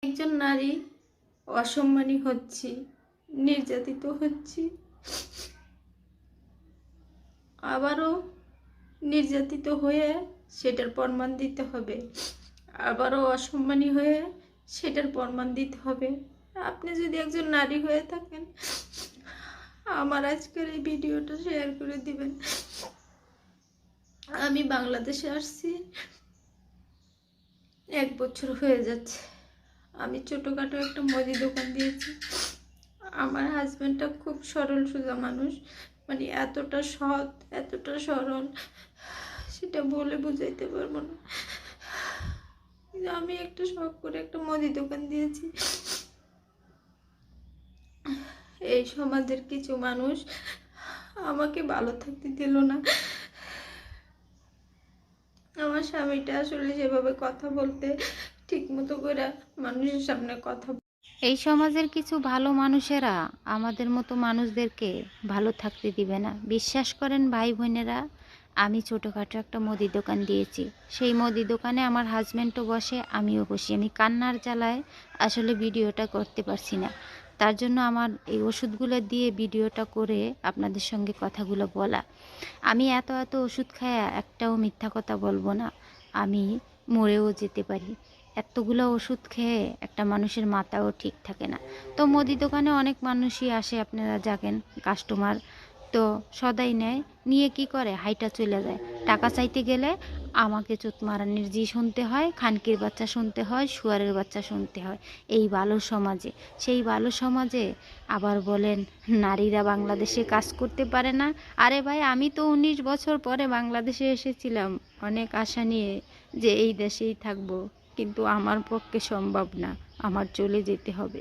একজন নারী অসম্মানী হচ্ছি, নির্যাতিত হচ্ছি, আবারও নির্যাতিত হয়ে সেটার প্রমাণ দিতে হবে, আবারও অসম্মানী হয়ে সেটার প্রমাণ দিতে হবে। আপনি যদি একজন নারী হয়ে থাকেন, আমার আজকের এই ভিডিওটা শেয়ার করে দিবেন। আমি বাংলাদেশে আসছি 1 বছর হয়ে যাচ্ছে। আমি ছোটোখাটো একটা মুদি দোকান দিয়েছি। আমার হাজব্যান্ডটা খুব সরল সোজা মানুষ, মানে এতটা সৎ, এতটা সরল, সেটা বলে বোঝাইতে পারবো না। আমি একটা শখ করে একটা মুদি দোকান দিয়েছি। এই সমাজের কিছু মানুষ আমাকে ভালো থাকতে দিল না। আমার স্বামীটা আসলে সেভাবে কথা বলতে ঠিক মতো করে মানুষের সামনে কথা। এই সমাজের কিছু ভালো মানুষেরা আমাদের মতো মানুষদেরকে ভালো থাকতে দিবে না। বিশ্বাস করেন ভাই বোনেরা, আমি ছোটোখাটো একটা মুদি দোকান দিয়েছি। সেই মুদি দোকানে আমার হাজব্যান্ডও বসে, আমিও বসি। আমি কান্নার জ্বালায় আসলে ভিডিওটা করতে পারছি না। তার জন্য আমার এই ওষুধগুলো দিয়ে ভিডিওটা করে আপনাদের সঙ্গে কথাগুলো বলা। আমি এত ওষুধ খায়া একটাও মিথ্যা কথা বলবো না। আমি মরেও যেতে পারি। এতগুলো ওষুধ খেয়ে একটা মানুষের মাথাও ঠিক থাকে না। তো মুদি দোকানে অনেক মানুষই আসে, আপনারা জানেন, কাস্টমার তো সদাই নেয়, নিয়ে কি করে হাইটা চলে যায়। টাকা চাইতে গেলে আমাকে চোত মারানির জি শুনতে হয়, খানকির বাচ্চা শুনতে হয়, শুয়ারের বাচ্চা শুনতে হয় এই ভালো সমাজে। সেই ভালো সমাজে আবার বলেন নারীরা বাংলাদেশে কাজ করতে পারে না। আরে ভাই, আমি তো 19 বছর পরে বাংলাদেশে এসেছিলাম অনেক আশা নিয়ে যে এই দেশেই থাকবো, কিন্তু আমার পক্ষে সম্ভব না, আমার চলে যেতে হবে।